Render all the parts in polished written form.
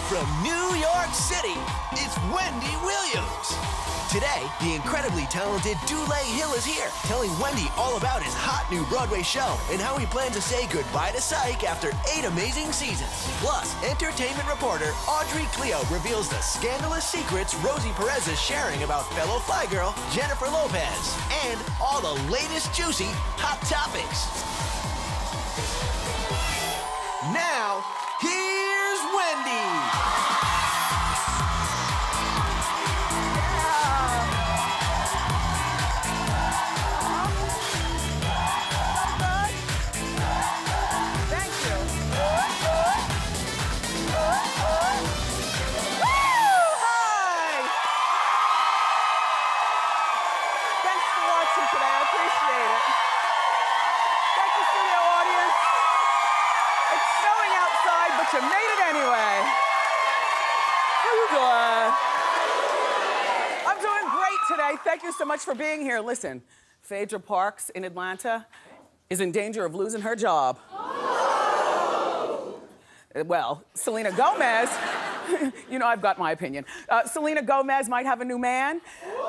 From New York City, it's Wendy Williams. Today, the incredibly talented Dulé Hill is here, telling Wendy all about his hot new Broadway show and how he plans to say goodbye to Psych after 8 amazing seasons. Plus, entertainment reporter Audrey Cleo reveals the scandalous secrets Rosie Perez is sharing about fellow Fly Girl Jennifer Lopez, and all the latest juicy hot topics. Now, here's Wendy. You made it anyway. How you doing? I'm doing great today. Thank you so much for being here. Listen, Phaedra Parks in Atlanta is in danger of losing her job. Well, Selena Gomez, you know I've got my opinion. Selena Gomez might have a new man.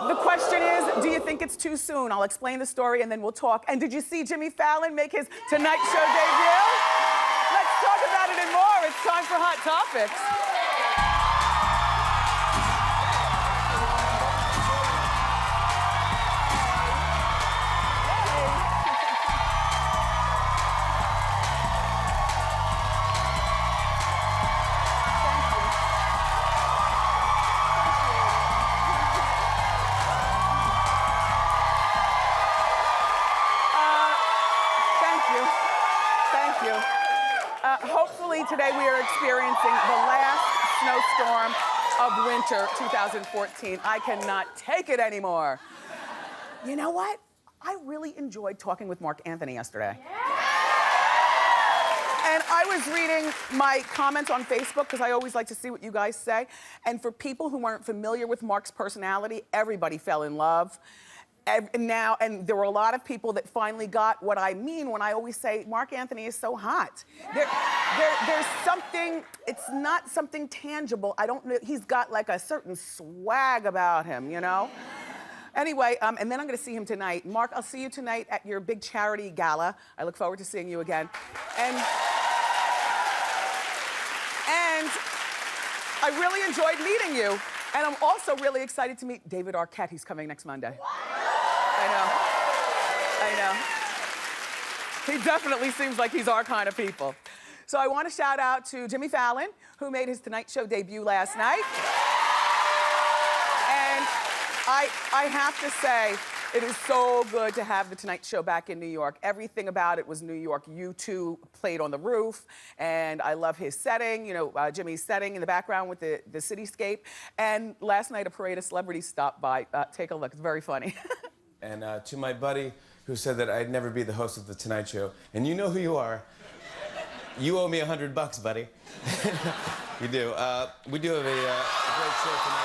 The question is, do you think it's too soon? I'll explain the story and then we'll talk. And did you see Jimmy Fallon make his Tonight Show debut? Let's talk about it and more. It's time for Hot Topics. Hopefully today we are experiencing the last snowstorm of winter 2014. I cannot take it anymore. You know what? I really enjoyed talking with Mark Anthony yesterday. And I was reading my comments on Facebook because I always like to see what you guys say. And for people who weren't familiar with Mark's personality, everybody fell in love. And there were a lot of people that finally got what I mean when I always say Mark Anthony is so hot. There's something, it's not something tangible. I don't know, he's got like a certain swag about him, you know? Anyway, and then I'm gonna see him tonight. Mark, I'll see you tonight at your big charity gala. I look forward to seeing you again. And I really enjoyed meeting you. And I'm also really excited to meet David Arquette. He's coming next Monday. I know. He definitely seems like he's our kind of people. So I want to shout out to Jimmy Fallon, who made his Tonight Show debut last night. And I have to say, it is so good to have the Tonight Show back in New York. Everything about it was New York. U2 played on the roof, and I love his setting, you know, Jimmy's setting in the background with the cityscape. And last night, a parade of celebrities stopped by. Take a look, it's very funny. And to my buddy who said that I'd never be the host of The Tonight Show, and you know who you are. You owe me $100, buddy. You do. We do have a great show tonight.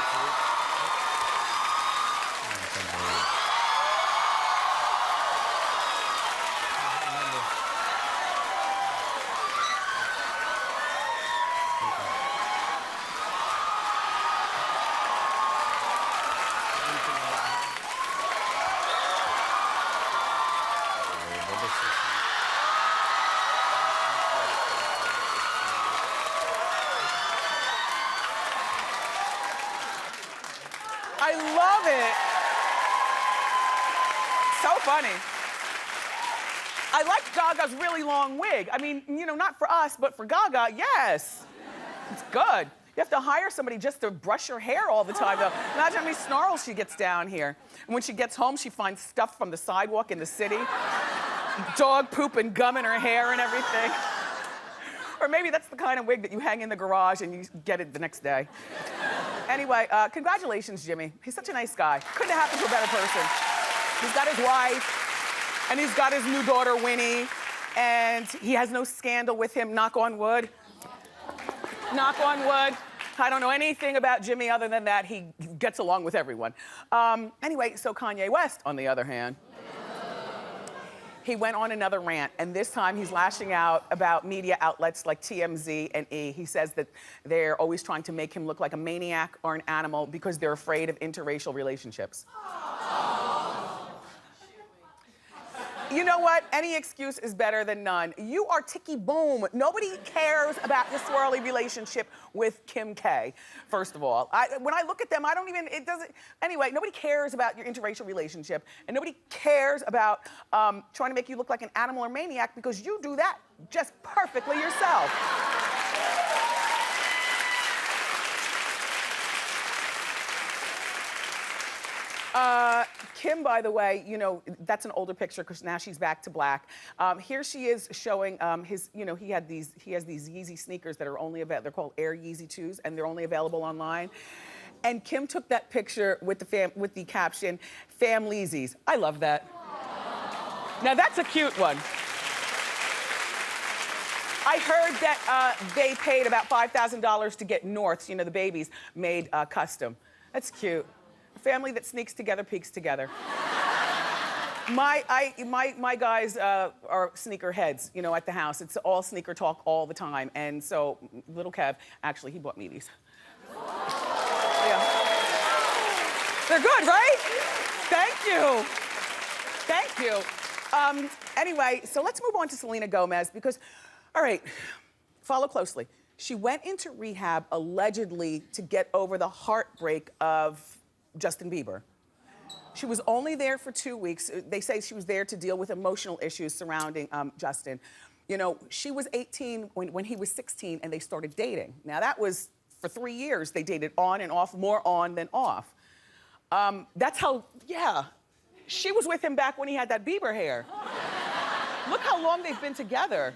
I love it. So funny. I like Gaga's really long wig. I mean, you know, not for us, but for Gaga, yes. It's good. You have to hire somebody just to brush her hair all the time, though. Imagine how many snarls she gets down here. And when she gets home, she finds stuff from the sidewalk in the city. Dog poop and gum in her hair and everything. Or maybe that's the kind of wig that you hang in the garage and you get it the next day. Anyway, congratulations, Jimmy. He's such a nice guy. Couldn't have happened to a better person. He's got his wife, and he's got his new daughter, Winnie, and he has no scandal with him, knock on wood. Knock on wood. I don't know anything about Jimmy other than that he gets along with everyone. Anyway, so Kanye West, on the other hand, He went on another rant, and this time he's lashing out about media outlets like TMZ and E! He says that they're always trying to make him look like a maniac or an animal because they're afraid of interracial relationships. You know what? Any excuse is better than none. You are ticky boom. Nobody cares about the swirly relationship with Kim K, first of all. When I look at them, anyway, nobody cares about your interracial relationship, and nobody cares about trying to make you look like an animal or maniac because you do that just perfectly yourself. Kim, by the way, you know, that's an older picture because now she's back to black. Here she is showing his, you know, he has these Yeezy sneakers that are only available, they're called Air Yeezy 2s, and they're only available online. And Kim took that picture with the caption, Famleezies. I love that. Now that's a cute one. I heard that they paid about $5,000 to get Norths, you know, the babies, made custom. That's cute. A family that sneaks together, peeks together. My guys are sneaker heads, you know, at the house. It's all sneaker talk all the time. And so little Kev, actually, he bought me these. Yeah. They're good, right? Thank you. Thank you. Anyway, so let's move on to Selena Gomez because, all right, follow closely. She went into rehab allegedly to get over the heartbreak of Justin Bieber. She was only there for 2 weeks. They say she was there to deal with emotional issues surrounding Justin. You know, she was 18 when he was 16 and they started dating. Now that was for 3 years. They dated on and off, more on than off. That's how, yeah. She was with him back when he had that Bieber hair. Look how long they've been together.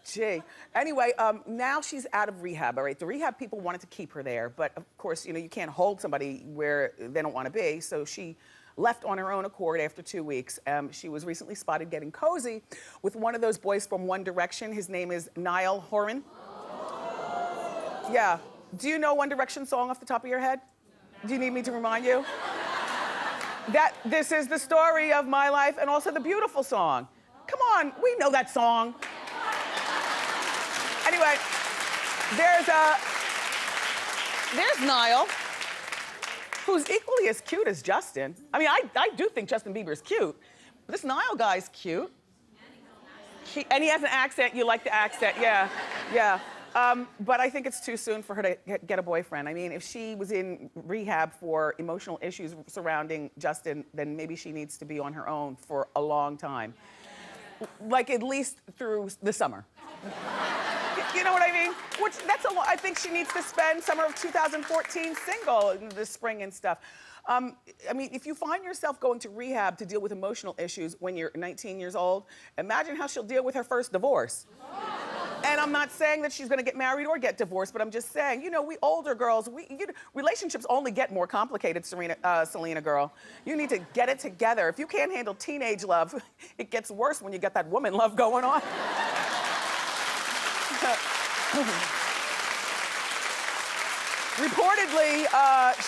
Gee. Anyway, now she's out of rehab, all right? The rehab people wanted to keep her there, but of course, you know, you can't hold somebody where they don't want to be, so she left on her own accord after 2 weeks. She was recently spotted getting cozy with one of those boys from One Direction. His name is Niall Horan. Yeah. Do you know One Direction song off the top of your head? Do you need me to remind you? That this is the story of my life, and also the beautiful song. Come on, we know that song. Anyway, there's Niall, who's equally as cute as Justin. I mean, I do think Justin Bieber is cute, but this Niall guy's cute. And he has an accent, you like the accent, yeah, yeah. But I think it's too soon for her to get a boyfriend. I mean, if she was in rehab for emotional issues surrounding Justin, then maybe she needs to be on her own for a long time. Like at least through the summer. You know what I mean? Which, that's a lot. I think she needs to spend summer of 2014 single this spring and stuff. I mean, if you find yourself going to rehab to deal with emotional issues when you're 19 years old, imagine how she'll deal with her first divorce. And I'm not saying that she's gonna get married or get divorced, but I'm just saying, you know, we older girls, relationships only get more complicated, Selena girl. You need to get it together. If you can't handle teenage love, it gets worse when you get that woman love going on. Reportedly,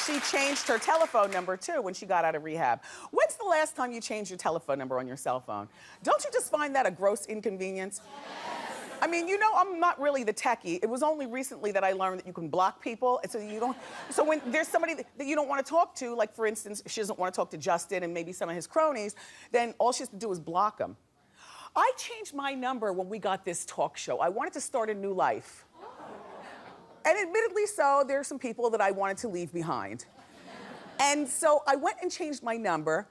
she changed her telephone number too when she got out of rehab. When's the last time you changed your telephone number on your cell phone? Don't you just find that a gross inconvenience? I mean, you know, I'm not really the techie. It was only recently that I learned that you can block people. And so when there's somebody that you don't want to talk to, like for instance, she doesn't want to talk to Justin and maybe some of his cronies, then all she has to do is block them. I changed my number when we got this talk show. I wanted to start a new life. And admittedly so, there are some people that I wanted to leave behind. And so I went and changed my number,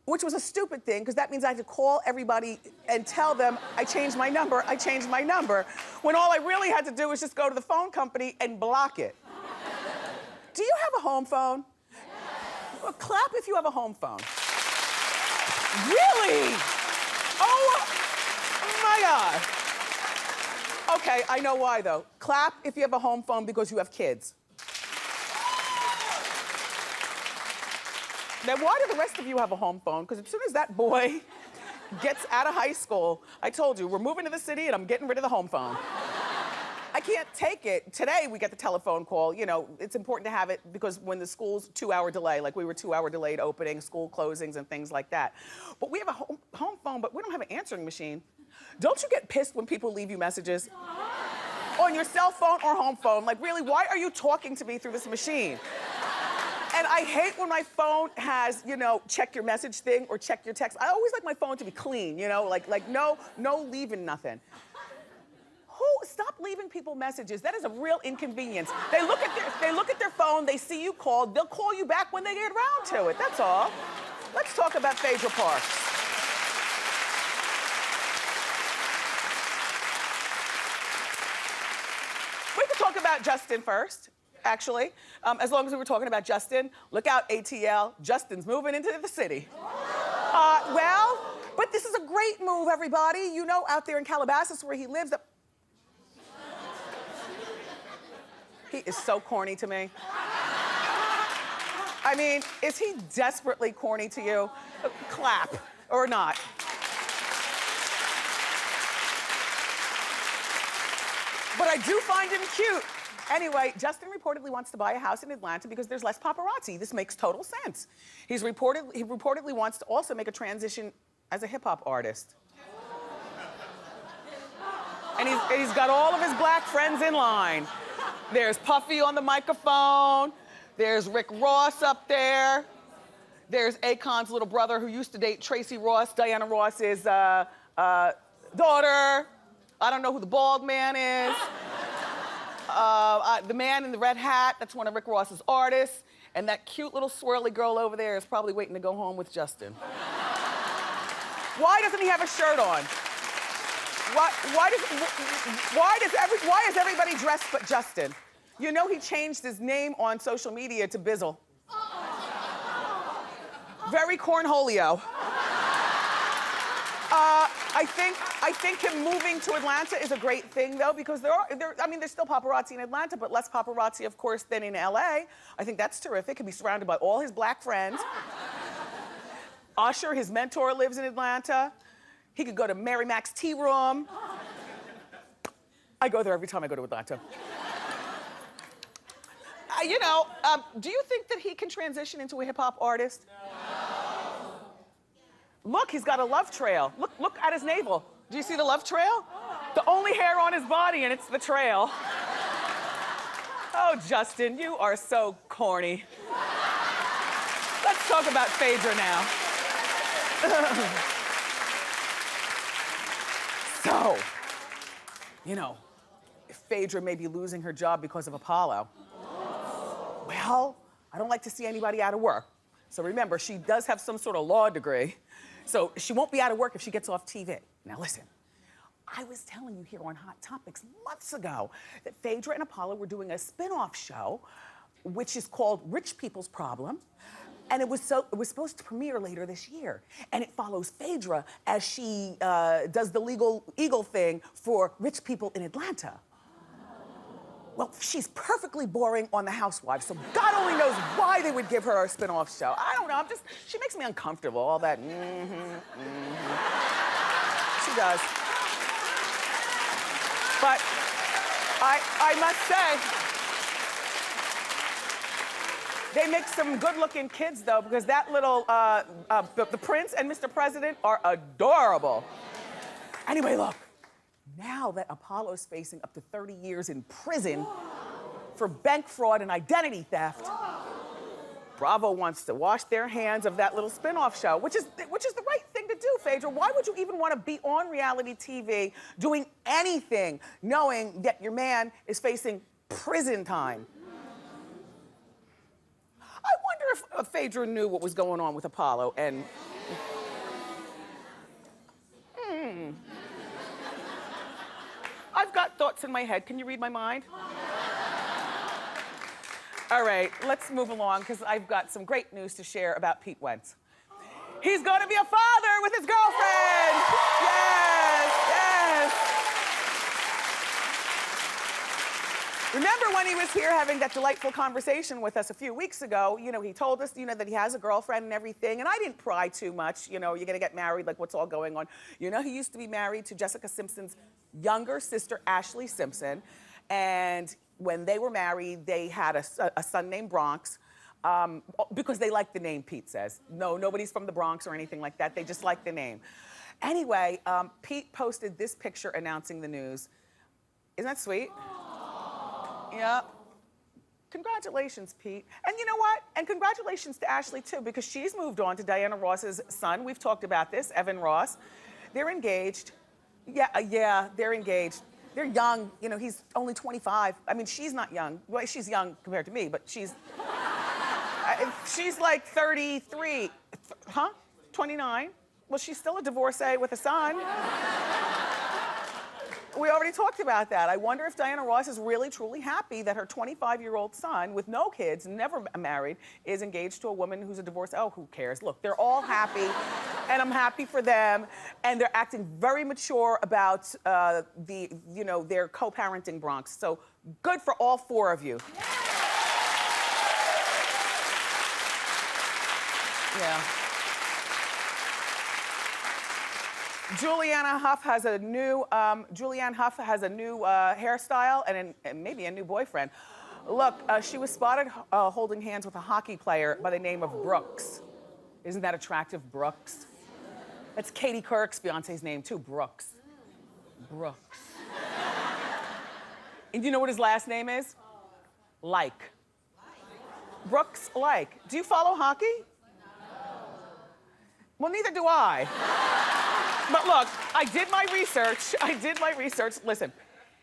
which was a stupid thing, because that means I had to call everybody and tell them I changed my number, when all I really had to do was just go to the phone company and block it. Do you have a home phone? Well, clap if you have a home phone. Really? Oh my God. Okay, I know why though. Clap if you have a home phone because you have kids. Now, why do the rest of you have a home phone? Because as soon as that boy gets out of high school, I told you, we're moving to the city and I'm getting rid of the home phone. I can't take it. Today we get the telephone call. You know, it's important to have it because when the school's 2-hour delay, like we were 2-hour delayed opening, school closings and things like that. But we have a home phone, but we don't have an answering machine. Don't you get pissed when people leave you messages? On your cell phone or home phone? Like, really, why are you talking to me through this machine? And I hate when my phone has, you know, check your message thing or check your text. I always like my phone to be clean, you know, like no leaving nothing. Stop leaving people messages. That is a real inconvenience. They look at their phone, they see you called, they'll call you back when they get around to it, that's all. Let's talk about Phaedra Parks. We could talk about Justin first, actually. As long as we were talking about Justin, look out, ATL, Justin's moving into the city. Well, but this is a great move, everybody. You know, out there in Calabasas where he lives, he is so corny to me. I mean, is he desperately corny to you? Clap, or not. But I do find him cute. Anyway, Justin reportedly wants to buy a house in Atlanta because there's less paparazzi. This makes total sense. He reportedly wants to also make a transition as a hip-hop artist. And he's got all of his black friends in line. There's Puffy on the microphone. There's Rick Ross up there. There's Akon's little brother who used to date Tracy Ross, Diana Ross's daughter. I don't know who the bald man is. The man in the red hat, that's one of Rick Ross's artists. And that cute little swirly girl over there is probably waiting to go home with Justin. Why doesn't he have a shirt on? Why is everybody dressed but Justin? You know he changed his name on social media to Bizzle. Very cornholio. I think him moving to Atlanta is a great thing though, because there's still paparazzi in Atlanta, but less paparazzi, of course, than in LA. I think that's terrific. He'll be surrounded by all his black friends. Usher, his mentor, lives in Atlanta. He could go to Mary Mac's Tea Room. I go there every time I go to Atlanta. Do you think that he can transition into a hip-hop artist? No. Look, he's got a love trail. Look at his navel. Do you see the love trail? The only hair on his body, and it's the trail. Oh, Justin, you are so corny. Let's talk about Phaedra now. So, Phaedra may be losing her job because of Apollo. Well, I don't like to see anybody out of work. So remember, she does have some sort of law degree. So she won't be out of work if she gets off TV. Now listen, I was telling you here on Hot Topics months ago that Phaedra and Apollo were doing a spin-off show, which is called Rich People's Problem. And it was supposed to premiere later this year. And it follows Phaedra as she does the legal eagle thing for rich people in Atlanta. Well, she's perfectly boring on The Housewives, so God only knows why they would give her a spin-off show. I don't know, she makes me uncomfortable, all that She does. But I must say, they make some good-looking kids, though, because that little, the Prince and Mr. President are adorable. Anyway, look. Now that Apollo's facing up to 30 years in prison for bank fraud and identity theft, Bravo wants to wash their hands of that little spin-off show, which is the right thing to do, Phaedra. Why would you even want to be on reality TV doing anything knowing that your man is facing prison time? I wonder if Phaedra knew what was going on with Apollo and... I've got thoughts in my head. Can you read my mind? All right, let's move along because I've got some great news to share about Pete Wentz. He's going to be a father with his girlfriend. Yes. Remember when he was here having that delightful conversation with us a few weeks ago, he told us, that he has a girlfriend and everything, and I didn't pry too much, you're gonna get married, like what's all going on. He used to be married to Jessica Simpson's younger sister, Ashley Simpson, And when they were married, they had a son named Bronx, because they like the name, Pete says. No, nobody's from the Bronx or anything like that. They just like the name. Anyway, Pete posted this picture announcing the news. Isn't that sweet? Yeah. Congratulations, Pete. And you know what? And congratulations to Ashley, too, because she's moved on to Diana Ross's son. We've talked about this, Evan Ross. They're engaged. Yeah, they're engaged. They're young. You know, he's only 25. I mean, she's not young. Well, she's young compared to me, but she's like 33. Huh? 29? Well, she's still a divorcee with a son. We already talked about that. I wonder if Diana Ross is really, truly happy that her 25-year-old son with no kids, never married, is engaged to a woman who's a divorcee. Oh, who cares? Look, they're all happy, and I'm happy for them. And they're acting very mature about their co-parenting Bronx. So good for all four of you. Yeah. Julianne Hough has a new hairstyle and maybe a new boyfriend. Look, she was spotted holding hands with a hockey player by the name of Brooks. Isn't that attractive, Brooks? That's Katie Couric's fiance's name too, Brooks. Brooks. And do you know what his last name is? Like. Brooks Like. Do you follow hockey? Well, neither do I. But look, I did my research. Listen,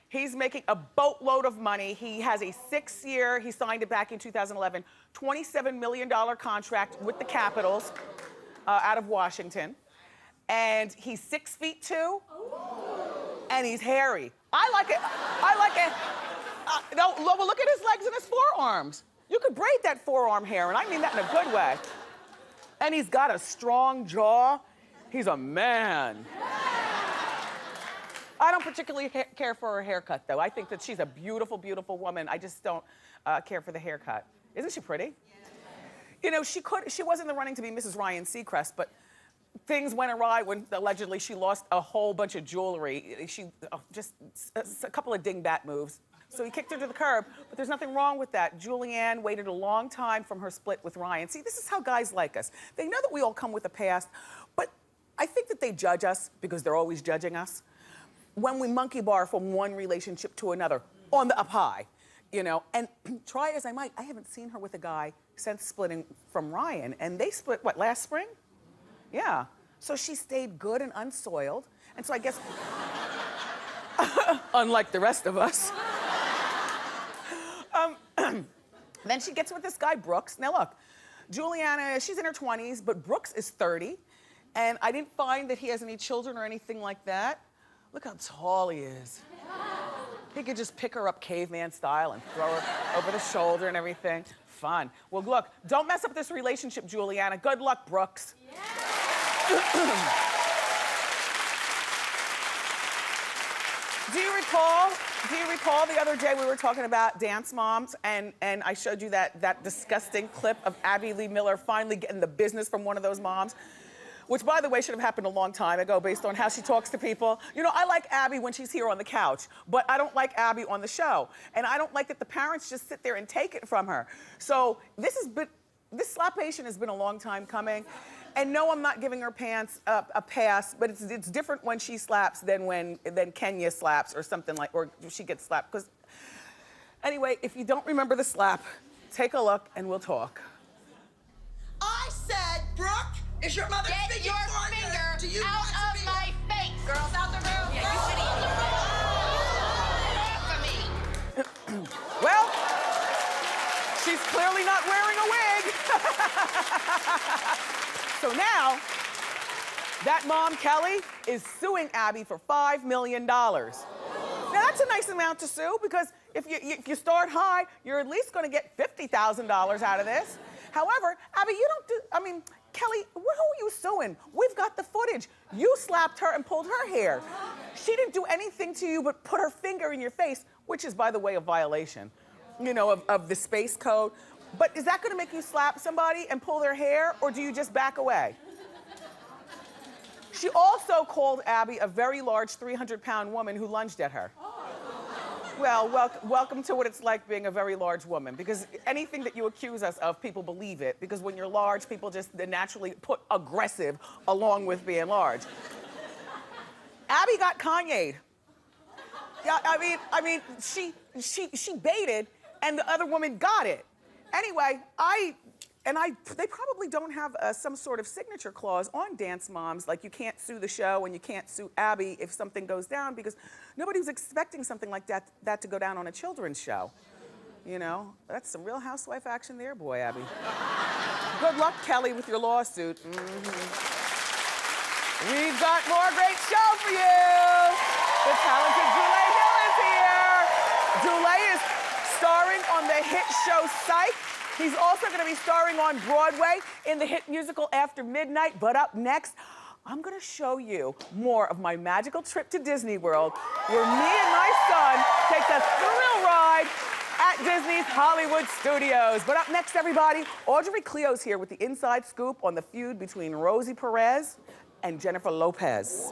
he's making a boatload of money. He has a 6-year, he signed it back in 2011, $27 million contract with the Capitals out of Washington. And he's 6'2", and he's hairy. I like it. No, look at his legs and his forearms. You could braid that forearm hair, and I mean that in a good way. And he's got a strong jaw. He's a man. I don't particularly care for her haircut, though. I think that she's a beautiful, beautiful woman. I just don't care for the haircut. Isn't she pretty? You know, she was in the running to be Mrs. Ryan Seacrest, but things went awry when allegedly she lost a whole bunch of jewelry. Just a couple of dingbat moves. So he kicked her to the curb, but there's nothing wrong with that. Julianne waited a long time from her split with Ryan. See, this is how guys like us. They know that we all come with a past, but I think that they judge us, because they're always judging us, when we monkey bar from one relationship to another on the up high, you know? And try as I might, I haven't seen her with a guy since splitting from Ryan. And they split, what, last spring? Yeah. So she stayed good and unsoiled. And so I guess, unlike the rest of us, then she gets with this guy, Brooks. Now look, Juliana, she's in her 20s, but Brooks is 30. And I didn't find that he has any children or anything like that. Look how tall he is. He could just pick her up caveman style and throw her over the shoulder and everything. Fun. Well, look, don't mess up this relationship, Juliana. Good luck, Brooks. Yeah. Do you recall the other day we were talking about dance moms and I showed you that disgusting clip of Abby Lee Miller finally getting the business from one of those moms? Which, by the way, should have happened a long time ago based on how she talks to people. You know, I like Abby when she's here on the couch, but I don't like Abby on the show. And I don't like that the parents just sit there and take it from her. So this slapation has been a long time coming. And no, I'm not giving her pants a pass, but it's different when she slaps than Kenya slaps or something like, or she gets slapped. Because anyway, if you don't remember the slap, take a look and we'll talk. I said, Brooke, is your mother Get your finger Do you out want of to be my face! Girls out the room. Yeah, you should eat the room. For me. Well, she's clearly not wearing a wig. So now, that mom, Kelly, is suing Abby for $5 million. Now that's a nice amount to sue, because if you start high, you're at least gonna get $50,000 out of this. However, Abby, Kelly, who are you suing? We've got the footage. You slapped her and pulled her hair. She didn't do anything to you but put her finger in your face, which is, by the way, a violation, you know, of the space code. But is that gonna make you slap somebody and pull their hair, or do you just back away? She also called Abby a very large 300-pound woman who lunged at her. Well, welcome to what it's like being a very large woman, because anything that you accuse us of, people believe it, because when you're large, people just naturally put aggressive along with being large. Abby got Kanye'd. Yeah, I mean, she baited, and the other woman got it. Anyway, they probably don't have some sort of signature clause on Dance Moms, like you can't sue the show and you can't sue Abby if something goes down, because nobody was expecting something like that to go down on a children's show. You know, that's some Real Housewife action there, boy, Abby. Good luck, Kelly, with your lawsuit. We've got more great show for you. The talented Dulé Hill is here. Dulé is starring on the hit show Psych. He's also going to be starring on Broadway in the hit musical After Midnight. But up next, I'm going to show you more of my magical trip to Disney World, where me and my son take a thrill ride at Disney's Hollywood Studios. But up next, everybody, Audrey Cleo's here with the inside scoop on the feud between Rosie Perez and Jennifer Lopez.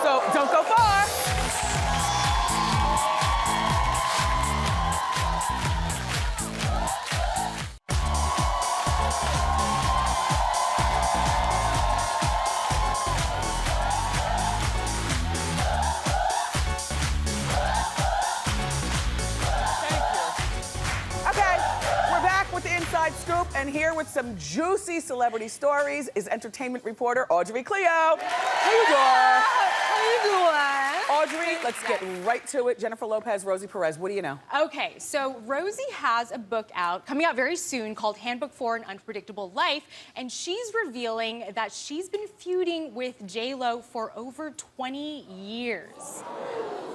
So don't go far. Scoop, and here with some juicy celebrity stories is entertainment reporter Audrey Cleo. How you doing? How you doing? Audrey, let's get right to it. Jennifer Lopez, Rosie Perez, what do you know? Okay, so Rosie has a book out, coming out very soon, called Handbook for an Unpredictable Life, and she's revealing that she's been feuding with JLo for over 20 years.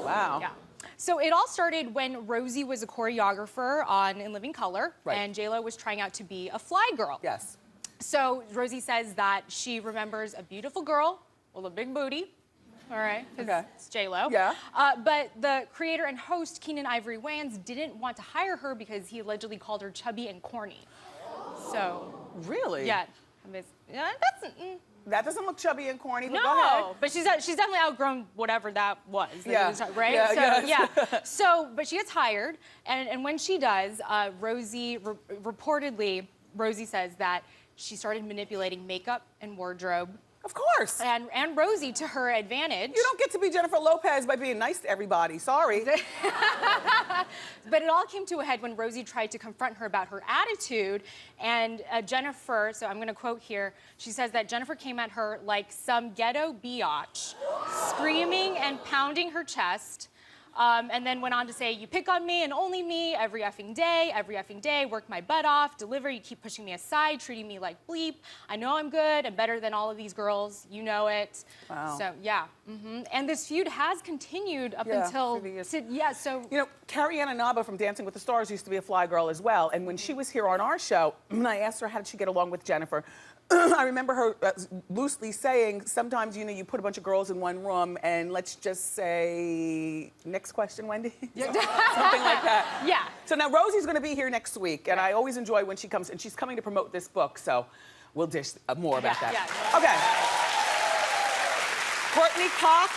Wow. Yeah. So it all started when Rosie was a choreographer on In Living Color, right, and JLo was trying out to be a fly girl. Yes. So Rosie says that she remembers a beautiful girl with a big booty. All right, okay, it's JLo. Yeah. But the creator and host, Keenan Ivory Wayans, didn't want to hire her because he allegedly called her chubby and corny. So. Really? Yeah. That doesn't look chubby and corny, but no, go ahead. But she's definitely outgrown whatever that was. Yeah. Right? Yeah, so, yes. yeah. So, but she gets hired, and when she does, Rosie, reportedly, Rosie says that she started manipulating makeup and wardrobe. Of course. And Rosie to her advantage. You don't get to be Jennifer Lopez by being nice to everybody. Sorry. But it all came to a head when Rosie tried to confront her about her attitude. And Jennifer, so I'm going to quote here, she says that Jennifer came at her like some ghetto biatch, screaming and pounding her chest. And then went on to say, you pick on me and only me every effing day, work my butt off, deliver, you keep pushing me aside, treating me like bleep. I know I'm good and better than all of these girls, you know it. Wow. So, yeah. And this feud has continued up until, so. You know, Carrie Ann Inaba from Dancing with the Stars used to be a fly girl as well, and when she was here on our show, I asked her how did she get along with Jennifer. I remember her loosely saying, sometimes, you know, you put a bunch of girls in one room and let's just say, next question, Wendy? Something like that. Yeah. So now Rosie's gonna be here next week, and I always enjoy when she comes, and she's coming to promote this book, so we'll dish more about that. Okay. Courtney Cox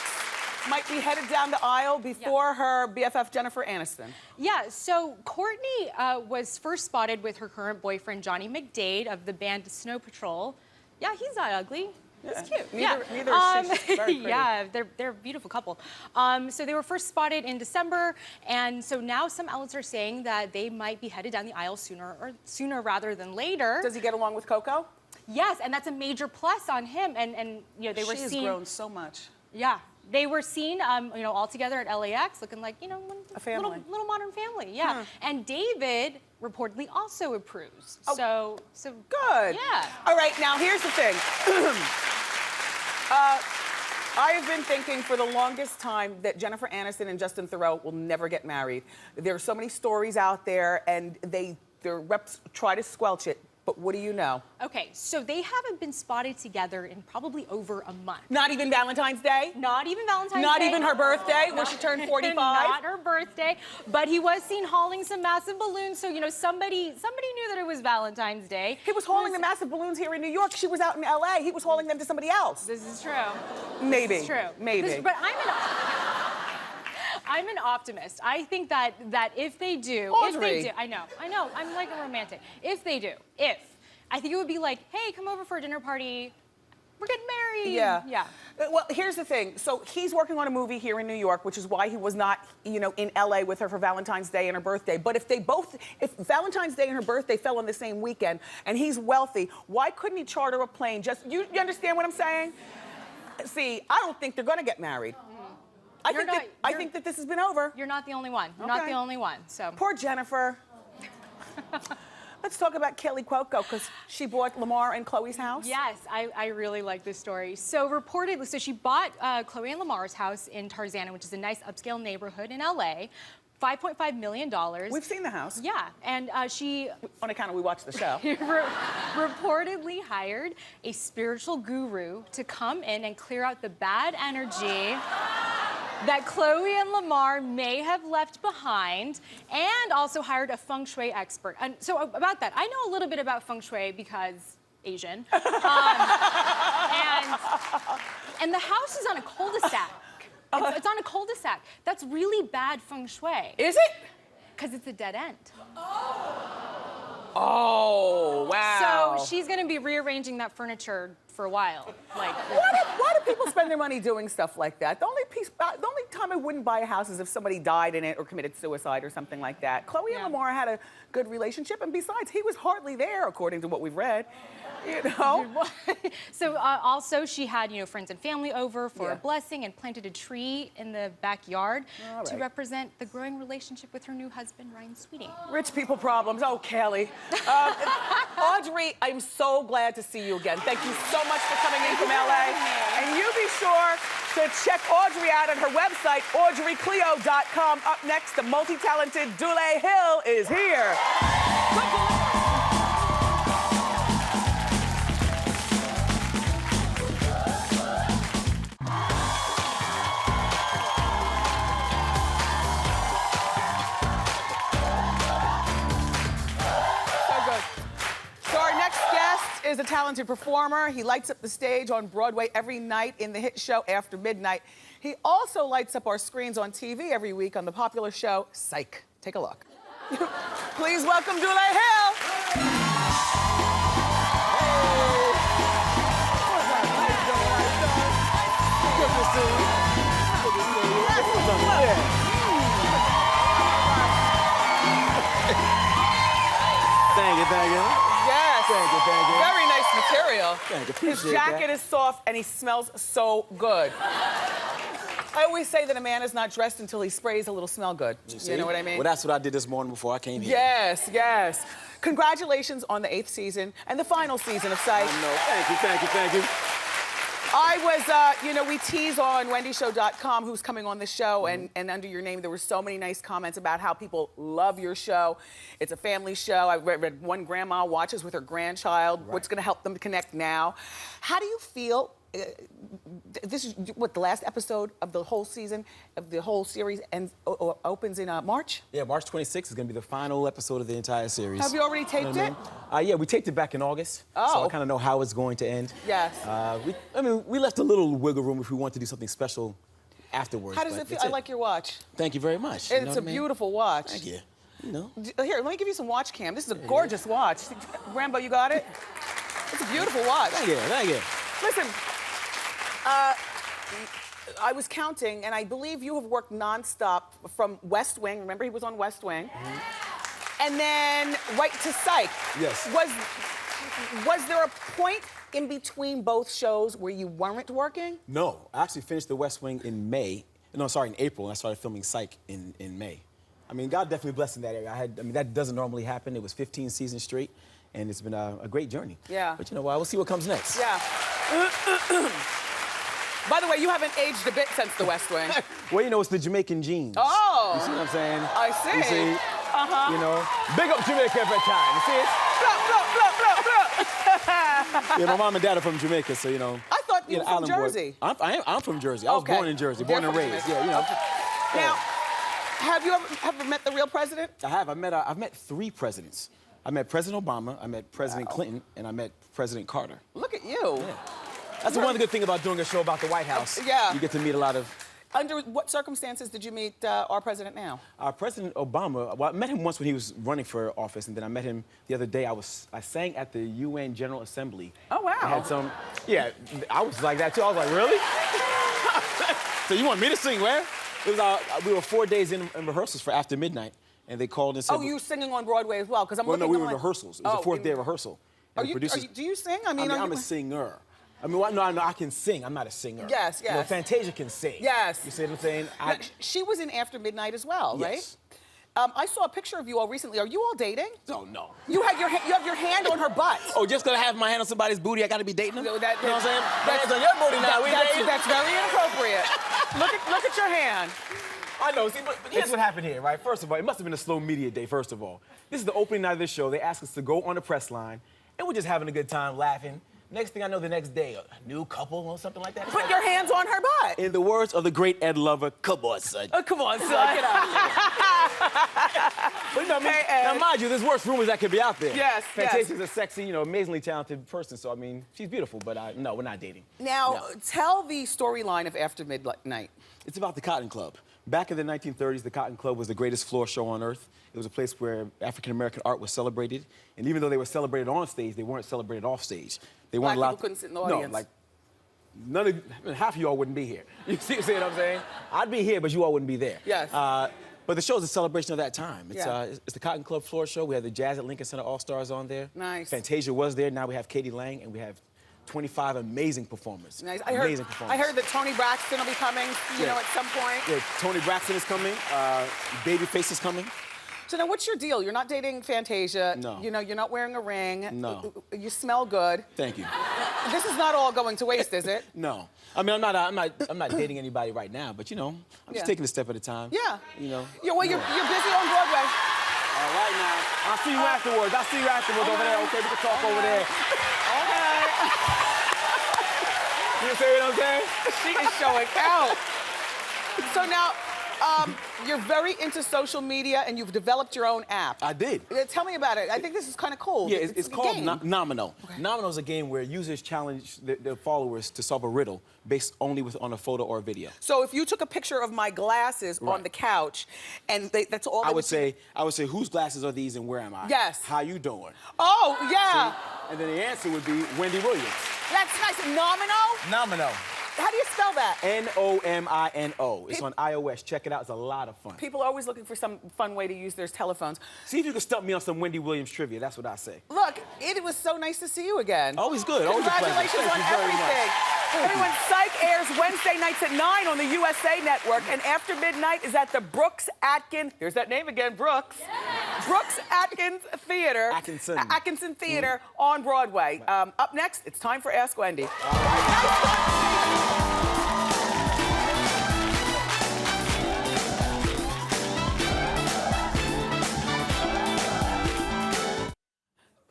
might be headed down the aisle before her BFF Jennifer Aniston. Yeah, so Courtney was first spotted with her current boyfriend, Johnny McDade, of the band Snow Patrol. Yeah, he's not ugly. He's cute. Neither is she. She's very pretty. Yeah, they're a beautiful couple. So they were first spotted in December, and so now some outlets are saying that they might be headed down the aisle sooner rather than later. Does he get along with Coco? Yes, and that's a major plus on him. And you know, they were seen. She has grown so much. Yeah. They were seen, you know, all together at LAX, looking like, you know, a family. Little modern family, yeah. And David reportedly also approves. Oh. So good. Yeah. All right, now here's the thing. I have been thinking for the longest time that Jennifer Aniston and Justin Theroux will never get married. There are so many stories out there, and their reps try to squelch it. But what do you know? Okay, so they haven't been spotted together in probably over a month. Not even Valentine's Day? Not even Valentine's Day. Not even her birthday when she turned 45? Not her birthday, but he was seen hauling some massive balloons, so, you know, somebody knew that it was Valentine's Day. He was hauling the massive balloons here in New York. She was out in LA. He was hauling them to somebody else. This is true. Maybe. This is true. Maybe. But I'm an optimist. I think that if they do, I know, I'm like a romantic. If they do, I think it would be like, hey, come over for a dinner party. We're getting married. Yeah. Well, here's the thing. So he's working on a movie here in New York, which is why he was not, in LA with her for Valentine's Day and her birthday. But if Valentine's Day and her birthday fell on the same weekend and he's wealthy, why couldn't he charter a plane? You understand what I'm saying? See, I don't think they're gonna get married. I think that this has been over. You're not the only one. You're not the only one. So poor Jennifer. Let's talk about Kaley Cuoco, because she bought Lamar and Chloe's house. Yes, I really like this story. So reportedly, she bought Chloe and Lamar's house in Tarzana, which is a nice upscale neighborhood in LA, $5.5 million. We've seen the house. Yeah, and she... On account of we watched the show. reportedly hired a spiritual guru to come in and clear out the bad energy that Chloe and Lamar may have left behind, and also hired a feng shui expert. And so about that, I know a little bit about feng shui because Asian. And the house is on a cul-de-sac. It's on a cul-de-sac. That's really bad feng shui. Is it? Because it's a dead end. Oh, wow. So she's gonna be rearranging that furniture for a while. Like, why do people spend their money doing stuff like that? The only time I wouldn't buy a house is if somebody died in it or committed suicide or something like that. Chloe and Lamar had a good relationship, and besides, he was hardly there, according to what we've read. So also she had, friends and family over for a blessing and planted a tree in the backyard to represent the growing relationship with her new husband, Ryan Sweeting. Rich people problems. Oh, Kaley. Audrey, I'm so glad to see you again. Thank you so much for coming in from LA. And you be sure to check Audrey out at her website, audreycleo.com. Up next, the multi-talented Dulé Hill is here. Is a talented performer. He lights up the stage on Broadway every night in the hit show After Midnight. He also lights up our screens on TV every week on the popular show Psych. Take a look. Please welcome Dulé Hill. Good to see you. Thank you. Yes. Thank you. Very nice material. Thank you. His jacket is soft and he smells so good. I always say that a man is not dressed until he sprays a little smell good. You know what I mean? Well, that's what I did this morning before I came here. Yes. Congratulations on the 8th season and the final season of Psych. Thank you. I was, we tease on wendyshow.com who's coming on the show, and under your name, there were so many nice comments about how people love your show. It's a family show. I read one grandma watches with her grandchild. What's going to help them connect now? How do you feel? This is the last episode of the whole season, of the whole series, and opens in March? Yeah, March 26th is going to be the final episode of the entire series. Have you already taped it? Yeah, we taped it back in August. Oh. So I kind of know how it's going to end. Yes. We left a little wiggle room if we want to do something special afterwards. How does it feel? I like your watch. Thank you very much. It's a beautiful watch. Thank you. Here, let me give you some watch cam. This is a gorgeous watch. Rambo, you got it? It's a beautiful watch. Thank you. Listen, I was counting, and I believe you have worked nonstop from West Wing. Remember, he was on West Wing. And then right to Psych. Yes. Was there a point in between both shows where you weren't working? No, I actually finished the West Wing in April, and I started filming Psych in May. God definitely blessed in that area. That doesn't normally happen. It was 15 seasons straight, and it's been a great journey. Yeah. But we'll see what comes next. Yeah. By the way, you haven't aged a bit since the West Wing. Well, it's the Jamaican genes. Oh. You see what I'm saying? I see. You see? Big up Jamaica every time. You see it? My mom and dad are from Jamaica, so I thought you were from Jersey. I'm from Jersey. I was born in Jersey, born and raised. Yeah, Now, have you ever met the real president? I have. I've met 3 presidents. I met President Obama, I met President Clinton, and I met President Carter. Look at you. Yeah. That's one good thing about doing a show about the White House. Yeah. You get to meet a lot of Under what circumstances did you meet our president now? President Obama, well, I met him once when he was running for office, and then I met him the other day. I sang at the UN General Assembly. Oh, wow. I had yeah, I was like that too. I was like, really? So you want me to sing where? It was, we were 4 days in rehearsals for After Midnight, and they called and said... Oh, you were singing on Broadway as well? Because I'm well, looking no, we were on in rehearsals. It was the fourth day of rehearsal. And do you sing? I mean, I'm a singer. I mean, no, I can sing. I'm not a singer. Yes, yes. You know, Fantasia can sing. Yes. You see what I'm saying? Now, she was in After Midnight as well, yes. right? I saw a picture of you all recently. Are you all dating? Oh, no. You have your hand on her butt. Oh, just because I have my hand on somebody's booty, I got to be dating them? No, you know what I'm saying? My hand's on your booty now. That's very inappropriate. look at your hand. I know. See, but here's what happened here, right? First of all, it must have been a slow media day, first of all. This is the opening night of this show. They asked us to go on the press line, and we're just having a good time laughing. Next thing I know, the next day, a new couple or something like that. Put your hands on her butt. In the words of the great Ed Lover, come on, son. Oh, come on, son. Get out But no, now, mind you, there's worse rumors that could be out there. Yes, Fantasia's a sexy, amazingly talented person, so, I mean, she's beautiful, but no, we're not dating. Now, No. tell the storyline of After Midnight. It's about the Cotton Club. Back in the 1930s, the Cotton Club was the greatest floor show on earth. It was a place where African-American art was celebrated. And even though they were celebrated on stage, they weren't celebrated off stage. They weren't Black allowed people couldn't sit in the audience. No, like, half of y'all wouldn't be here. You see what I'm saying? I'd be here, but you all wouldn't be there. Yes. But the show's a celebration of that time. It's, Yeah. it's the Cotton Club floor show. We had the Jazz at Lincoln Center All-Stars on there. Nice. Fantasia was there. Now we have Katie Lang, and we have 25 amazing performers. Nice. Amazing performers. I heard that Toni Braxton will be coming, you know, at some point. Yeah, Toni Braxton is coming. Babyface is coming. So now, what's your deal? You're not dating Fantasia. No. You know, you're not wearing a ring. No. You smell good. Thank you. This is not all going to waste, is it? No. I mean, I'm not dating anybody right now, but I'm just taking a step at a time. Yeah. Yeah, well, you're busy on Broadway. All right now. I'll see you afterwards. Over there. Okay, we can talk over there. Okay. You see what I'm saying? She is showing out. So now, you're very into social media, and you've developed your own app. I did. Tell me about it. I think this is kind of cool. Yeah, it's a called game. Nomino. Okay. Nomino is a game where users challenge their followers to solve a riddle based only on a photo or a video. So if you took a picture of my glasses on the couch, and that's all I would say, whose glasses are these and where am I? Yes. How you doing? Oh, yeah. See? And then the answer would be Wendy Williams. That's nice. Nomino? Nomino. How do you spell that? Nomino. It's on iOS. Check it out. It's a lot of fun. People are always looking for some fun way to use their telephones. See if you can stump me on some Wendy Williams trivia. That's what I say. Look, it was so nice to see you again. Always good. Always a pleasure. Congratulations Thank on you very much. everything. Thank Everyone, Psych airs Wednesday nights at 9 on the USA Network, and After Midnight is at the Brooks Atkins, here's that name again, Brooks. Yeah. Brooks Atkins Theater. Atkinson Theater on Broadway. Up next, it's time for Ask Wendy.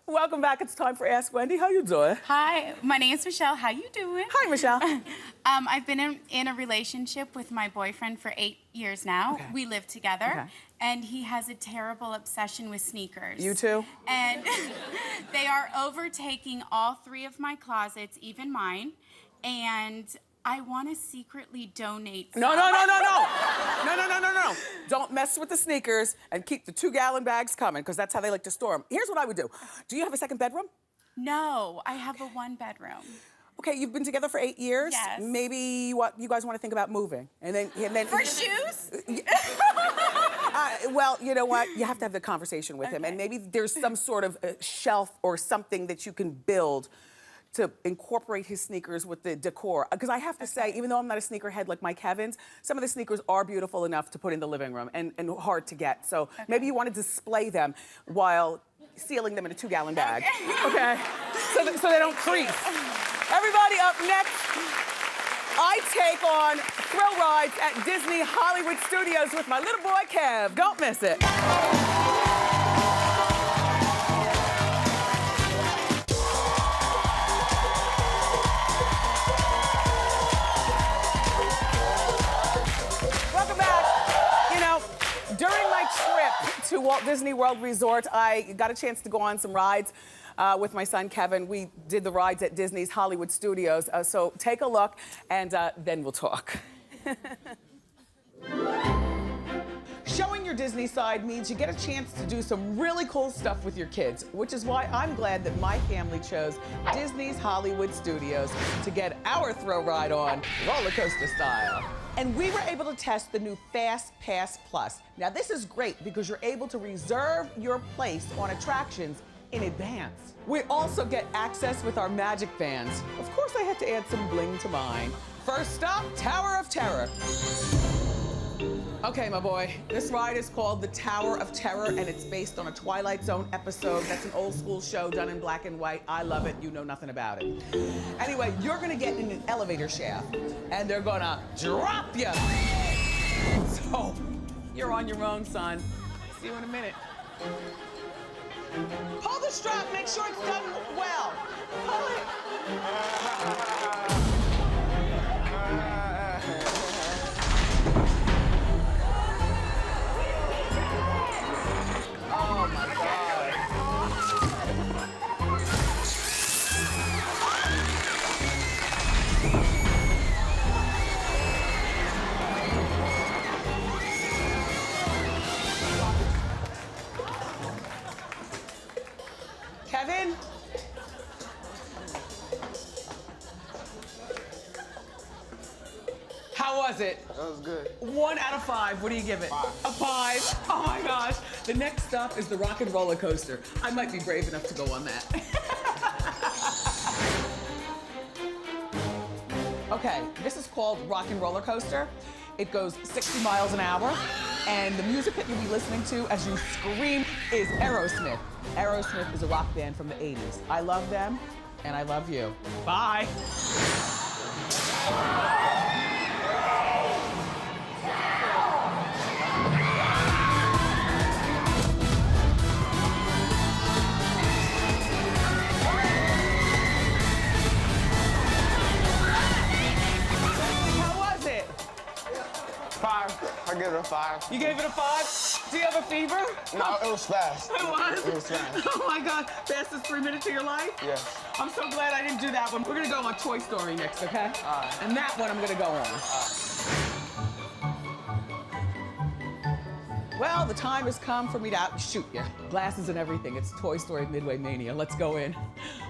Welcome back. It's time for Ask Wendy. How you doing? Hi, my name is Michelle. How you doing? Hi, Michelle. I've been in a relationship with my boyfriend for 8 years now. Okay. We live together, Okay. and he has a terrible obsession with sneakers. You too? And they are overtaking all 3 of my closets, even mine, and I want to secretly donate some. No. Don't mess with the sneakers and keep the 2-gallon bags coming, because that's how they like to store them. Here's what I would do. Do you have a second bedroom? No, I have a 1-bedroom. Okay, you've been together for 8 years. Yes. Maybe you guys want to think about moving, and then For shoes? Well, you know what? You have to have the conversation with him, and maybe there's some sort of shelf or something that you can build to incorporate his sneakers with the decor. Because I have to say, even though I'm not a sneakerhead like Mike Evans, some of the sneakers are beautiful enough to put in the living room and hard to get. So maybe you want to display them while sealing them in a 2-gallon bag. Okay? So they don't crease. Everybody, up next, I take on thrill rides at Disney Hollywood Studios with my little boy Kev. Don't miss it. Welcome back. You know, during my trip to Walt Disney World Resort, I got a chance to go on some rides with my son Kevin. We did the rides at Disney's Hollywood Studios. So take a look, and then we'll talk. Showing your Disney side means you get a chance to do some really cool stuff with your kids, which is why I'm glad that my family chose Disney's Hollywood Studios to get our thrill ride on roller coaster style. And we were able to test the new Fast Pass Plus. Now this is great because you're able to reserve your place on attractions in advance. We also get access with our Magic Bands. Of course I had to add some bling to mine. First stop, Tower of Terror. Okay, my boy, this ride is called the Tower of Terror, and it's based on a Twilight Zone episode. That's an old school show done in black and white. I love it, you know nothing about it. Anyway, you're gonna get in an elevator shaft, and they're gonna drop you. So, you're on your own, son. See you in a minute. Pull the strap, make sure it's done well. Pull it. Oh my God. Kevin? How was it? That was good. 1 out of 5. What do you give it? 5. A 5. Oh my gosh. The next stop is the Rock and Roller Coaster. I might be brave enough to go on that. Okay, this is called Rock and Roller Coaster. It goes 60 miles an hour, and the music that you'll be listening to as you scream is Aerosmith. Aerosmith is a rock band from the 80s. I love them, and I love you. Bye. I give it a 5. You gave it a 5? Do you have a fever? No, it was fast. It was? It was fast. Oh my God, fastest 3 minutes of your life? Yes. I'm so glad I didn't do that one. We're gonna go on Toy Story next, okay? All right. And that one I'm gonna go on. Well, the time has come for me to shoot you. Glasses and everything. It's Toy Story Midway Mania. Let's go in.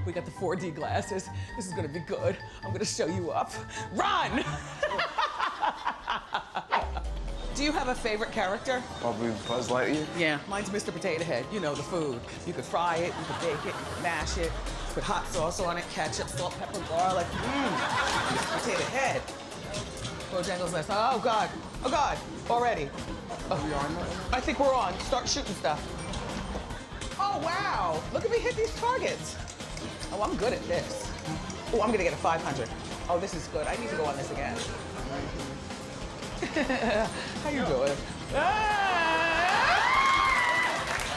We got the 4D glasses. This is gonna be good. I'm gonna show you up. Run! Do you have a favorite character? Probably Buzz Lightyear. Yeah, mine's Mr. Potato Head. You know, the food. You could fry it, you could bake it, you could mash it, put hot sauce on it, ketchup, salt, pepper, garlic. Mr. Potato Head. Bojangles Nest. Oh God, already. Oh, we on? I think we're on. Start shooting stuff. Oh wow, look at me hit these targets. Oh, I'm good at this. Oh, I'm gonna get a 500. Oh, this is good. I need to go on this again. How you doing?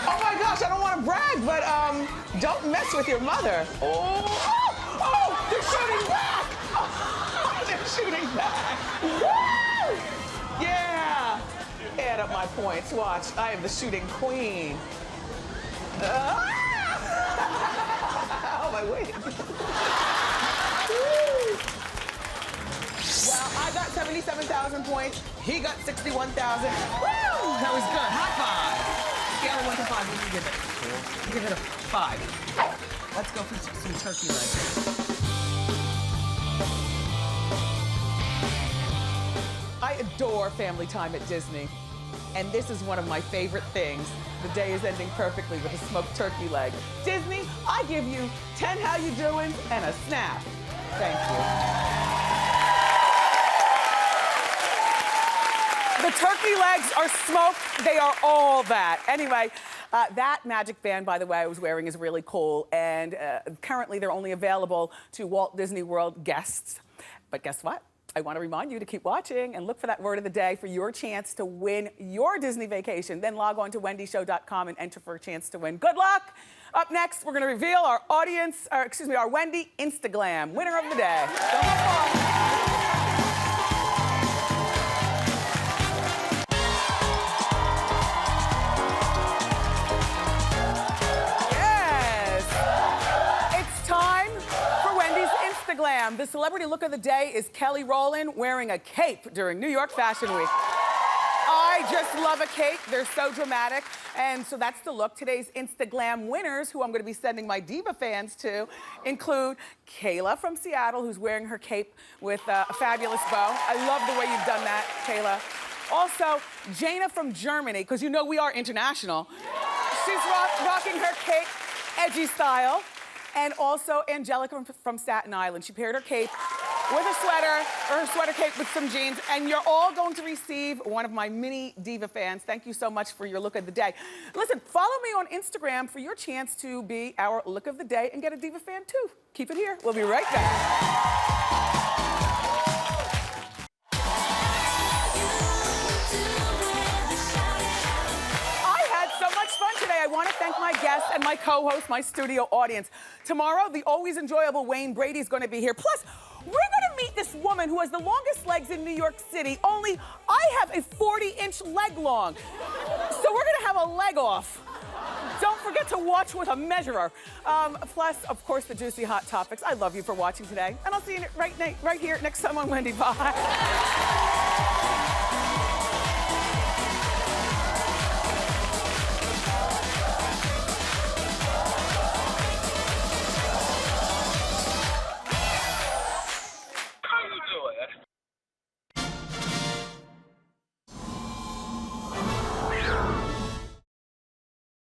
Oh my gosh, I don't want to brag, but don't mess with your mother. Oh, they're shooting back. Oh, they're shooting back. Woo! Yeah. Add up my points. Watch, I am the shooting queen. Oh, my wig. Well, I got 77,000 points. He got 61,000. Woo! That was good. High five. Scale of 1 to 5. What do you give it? 4. Give it a 5. Let's go for some turkey legs. I adore family time at Disney. And this is one of my favorite things. The day is ending perfectly with a smoked turkey leg. Disney, I give you 10 how you doing and a snap. Thank you. The turkey legs are smoked. They are all that. Anyway, that Magic Band, by the way, I was wearing is really cool. And currently, they're only available to Walt Disney World guests. But guess what? I want to remind you to keep watching and look for that word of the day for your chance to win your Disney vacation. Then log on to wendyshow.com and enter for a chance to win. Good luck. Up next, we're going to reveal our our Wendy Instaglam winner of the day. Instaglam. The celebrity look of the day is Kelly Rowland wearing a cape during New York Fashion Week. just love a cape. They're so dramatic. And so that's the look. Today's Instaglam winners, who I'm gonna be sending my diva fans to, include Kayla from Seattle, who's wearing her cape with a fabulous bow. I love the way you've done that, Kayla. Also, Jana from Germany, because you know we are international. She's rocking her cape, edgy style. And also Angelica from Staten Island. She paired her cape with a sweater, or her sweater cape with some jeans, and you're all going to receive one of my mini diva fans. Thank you so much for your look of the day. Listen, follow me on Instagram for your chance to be our look of the day and get a diva fan too. Keep it here. We'll be right back. I want to thank my guests and my co-host, my studio audience. Tomorrow, the always enjoyable Wayne Brady is going to be here. Plus, we're going to meet this woman who has the longest legs in New York City, only I have a 40-inch leg long. So we're going to have a leg off. Don't forget to watch with a measurer. Plus, of course, the juicy hot topics. I love you for watching today. And I'll see you right here next time on Wendy. Bye.